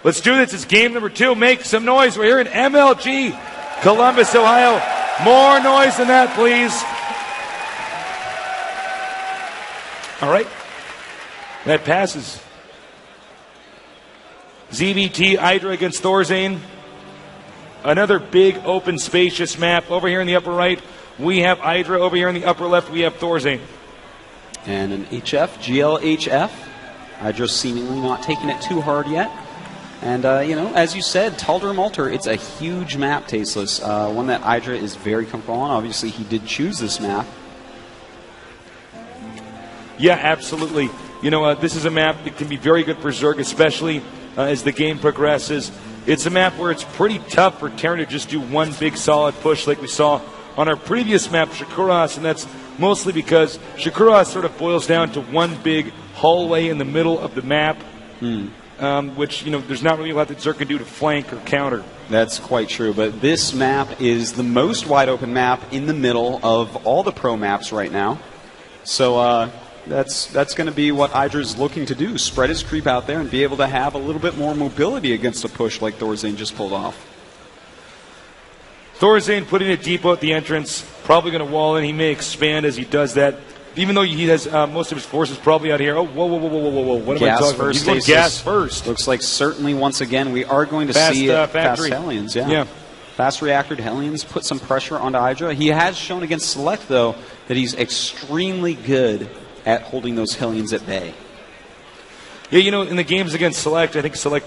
Let's do this. It's game number 2. Make some noise. We're here in MLG Columbus, Ohio. More noise than that, please. All right. That passes. ZvT, idra against thorzain. Another big, open, spacious map. Over here in the upper right, we have idra. Over here in the upper left, we have thorzain. And an HF, GLHF. Idra seemingly not taking it too hard yet. And, you know, as you said, Taldrum Altar, it's a huge map, Tasteless. One that idra is very comfortable on. Obviously, he did choose this map. Yeah, absolutely. You know, this is a map that can be very good for Zerg, especially as the game progresses. It's a map where it's pretty tough for Terran to just do one big solid push like we saw on our previous map, Shakuras, and that's mostly because Shakuras sort of boils down to one big hallway in the middle of the map, which, you know, there's not really a lot that Zerg can do to flank or counter. That's quite true, but this map is the most wide open map in the middle of all the pro maps right now. So, that's going to be what idra's looking to do, spread his creep out there and be able to have a little bit more mobility against a push like thorzain just pulled off. thorzain putting it deep out the entrance, probably going to wall in. He may expand as he does that, even though he has most of his forces probably out here. Oh, whoa, whoa, whoa, whoa, whoa, whoa. What am I talking about? He's going gas first. Looks like certainly once again we are going to see fast Hellions. Yeah. Fast reactored Hellions put some pressure onto idra. He has shown against Select, though, that he's extremely good at holding those Hellions at bay. Yeah, you know, in the games against Select, I think Select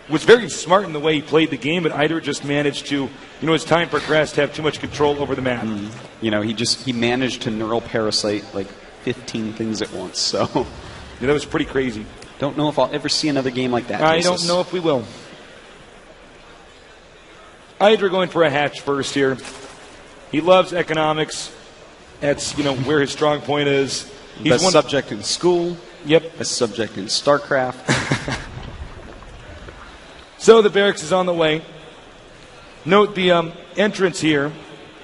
was very smart in the way he played the game, but idra just managed to, you know, as time progressed, have too much control over the map. You know, he managed to neural parasite like 15 things at once, so... Yeah, that was pretty crazy. Don't know if I'll ever see another game like that. I don't know if we will. idra going for a hatch first here. He loves economics. That's, you know, where his strong point is. He's best subject in school. Yep. Best subject in StarCraft. So the barracks is on the way. Note the entrance here,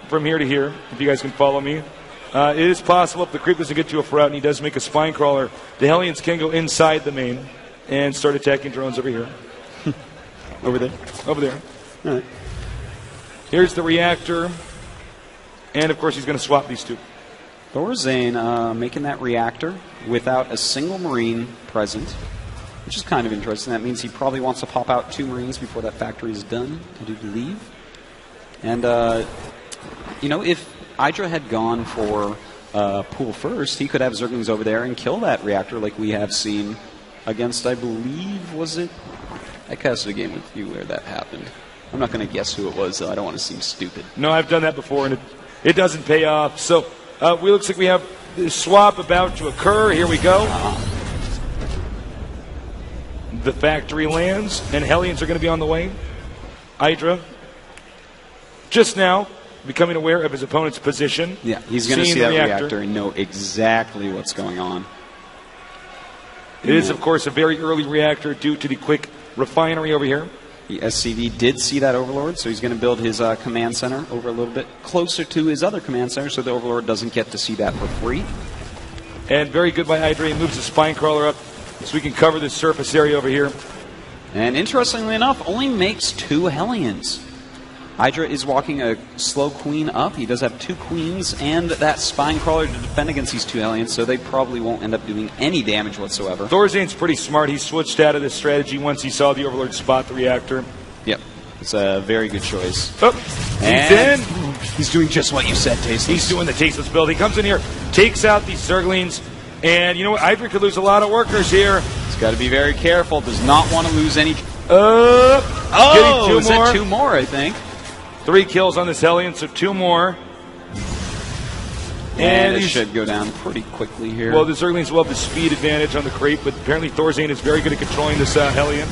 from here to here, if you guys can follow me. It is possible if the creep doesn't get too far out and he does make a spine crawler, the Hellions can go inside the main and start attacking drones over here. Over there? Over there. All right. Here's the reactor. And, of course, he's going to swap these two. thorzain making that reactor without a single Marine present, which is kind of interesting. That means he probably wants to pop out 2 Marines before that factory is done, I do believe. And, you know, if idra had gone for pool first, he could have Zerglings over there and kill that reactor like we have seen against, I believe, was it? I casted a game with you where that happened. I'm not going to guess who it was, though. I don't want to seem stupid. No, I've done that before, and it doesn't pay off. So, looks like we have the swap about to occur. Here we go. The factory lands, and Hellions are going to be on the way. idra, just now, becoming aware of his opponent's position. Yeah, he's going to see that reactor and know exactly what's going on. It is, of course, a very early reactor due to the quick refinery over here. The SCV did see that Overlord, so he's going to build his command center over a little bit closer to his other command center so the Overlord doesn't get to see that for free. And very good by idra. He moves the spine crawler up so we can cover this surface area over here. And interestingly enough, only makes 2 Hellions. idra is walking a slow queen up. He does have 2 queens and that spine crawler to defend against these 2 Hellions, so they probably won't end up doing any damage whatsoever. thorzain's pretty smart. He switched out of this strategy once he saw the Overlord spot the reactor. Yep. It's a very good choice. Oh, he's in. He's doing just what you said, Tasteless. He's doing the Tasteless build. He comes in here, takes out these Zerglings, and you know what? idra could lose a lot of workers here. He's got to be very careful. Does not want to lose any... getting 2 is more. that 2 more, I think? 3 kills on this Hellion, so 2 more. And it should go down pretty quickly here. Well, the Zerglings will have the speed advantage on the creep, but apparently thorzain is very good at controlling this Hellion.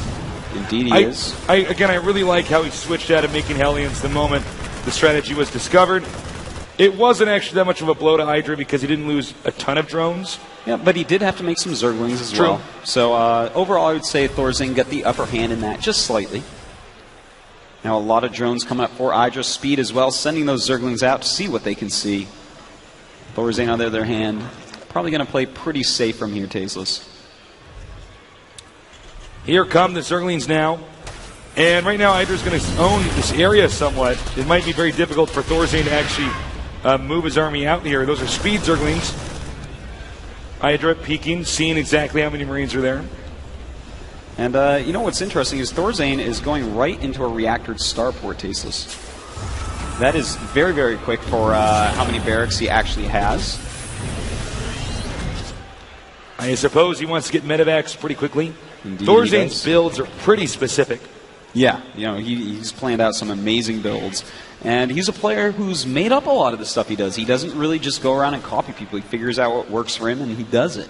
Indeed he is. Again, I really like how he switched out of making Hellions the moment the strategy was discovered. It wasn't actually that much of a blow to idra because he didn't lose a ton of drones. Yeah, but he did have to make some Zerglings as well. So overall, I would say thorzain got the upper hand in that just slightly. Now a lot of drones coming up for idra's speed as well, sending those Zerglings out to see what they can see. thorzain, on the other hand, probably going to play pretty safe from here, Tasteless. Here come the Zerglings now. And right now, Idra's going to own this area somewhat. It might be very difficult for thorzain to actually move his army out here. Those are speed Zerglings. Idra peeking, seeing exactly how many Marines are there. And you know what's interesting is thorzain is going right into a reactored starport, Tasteless. That is very, very quick for how many barracks he actually has. I suppose he wants to get medevacs pretty quickly. Indeed, thorzain's builds are pretty specific. Yeah, you know, he's planned out some amazing builds. And he's a player who's made up a lot of the stuff he does. He doesn't really just go around and copy people. He figures out what works for him, and he does it.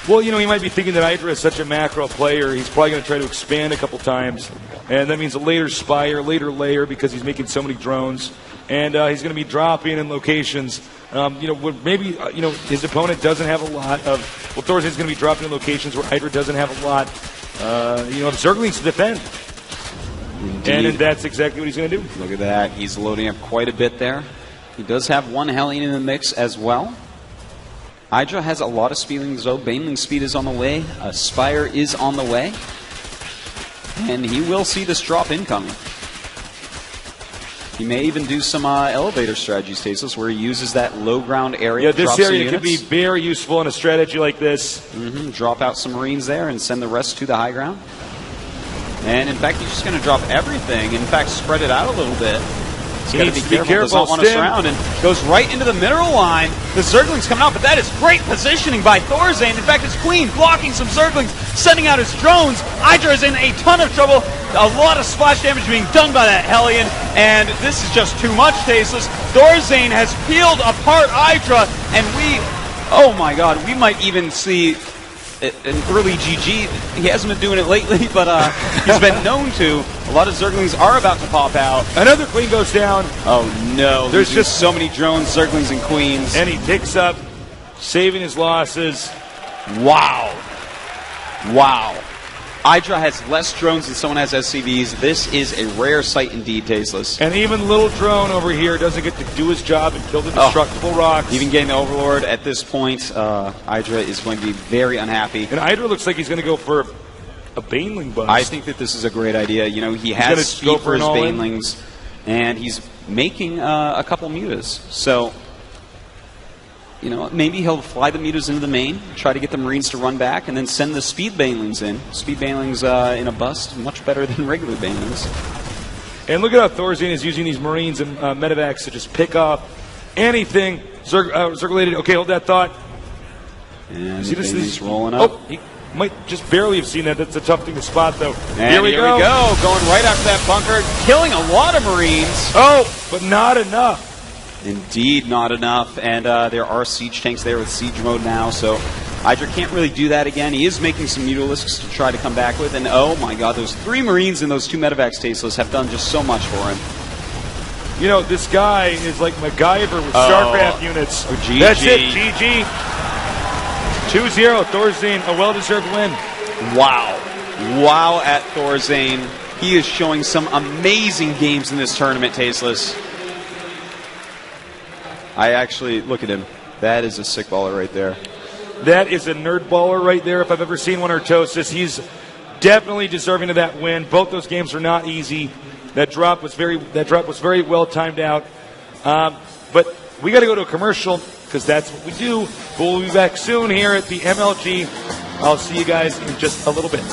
Well, you know, he might be thinking that Idra is such a macro player, he's probably going to try to expand a couple times. And that means a later spire, later layer, because he's making so many drones. And he's going to be dropping in locations. You know, maybe you know, his opponent doesn't have a lot of. Well, thorzain's going to be dropping in locations where Idra doesn't have a lot. You know, of Zerglings to defend. Indeed. And that's exactly what he's going to do. Look at that. He's loading up quite a bit there. He does have one Hellion in the mix as well. Idra has a lot of speedlings, though. Baneling speed is on the way. A Spire is on the way. And he will see this drop incoming. He may even do some elevator strategies, Tasteless, where he uses that low ground area. Yeah, this area could be very useful in a strategy like this. Drop out some Marines there and send the rest to the high ground. And in fact, he's just going to drop everything. In fact, spread it out a little bit. He's got to be careful. Does not want to surround and goes right into the mineral line. The Zerglings coming out, but that is great positioning by thorzain. In fact, it's Queen blocking some Zerglings, sending out his drones. Idra is in a ton of trouble. A lot of splash damage being done by that Hellion, and this is just too much, Tasteless. thorzain has peeled apart Idra, and oh my god, we might even see an early GG. He hasn't been doing it lately, but he's been known to. A lot of Zerglings are about to pop out. Another Queen goes down. Oh no, there's just so many drones, Zerglings, and Queens. And he picks up, saving his losses. Wow. Wow. Idra has less drones than someone has SCVs. This is a rare sight indeed, Tasteless. And even little drone over here doesn't get to do his job and kill the destructible rocks. Even getting the Overlord at this point, Idra is going to be very unhappy. And Idra looks like he's going to go for a Baneling bust. I think that this is a great idea. You know, he has speed for his Banelings, and he's making a couple mutas. So, you know, maybe he'll fly the mutas into the main, try to get the Marines to run back, and then send the speed Banelings in. Speed Banelings in a bust, much better than regular Banelings. And look at how thorzain is using these Marines and medevacs to just pick off anything. Zergulated. Okay, hold that thought. And he's rolling up. Oh, he might just barely have seen that. That's a tough thing to spot, though. And here we go. Going right after that bunker, killing a lot of Marines. Oh, but not enough. Indeed, not enough. And there are siege tanks there with siege mode now, so Idra can't really do that again. He is making some mutalisks to try to come back with. And oh my god, those 3 Marines and those 2 medevacs, Tasteless, have done just so much for him. You know, this guy is like MacGyver with StarCraft units. Oh, GG. That's it, GG. 2-0, thorzain, a well-deserved win. Wow. Wow at thorzain. He is showing some amazing games in this tournament, Tasteless. I actually, look at him. That is a sick baller right there. That is a nerd baller right there. If I've ever seen one, Artosis. He's definitely deserving of that win. Both those games are not easy. That drop was very well timed out. But we got to go to a commercial because that's what we do. We'll be back soon here at the MLG. I'll see you guys in just a little bit.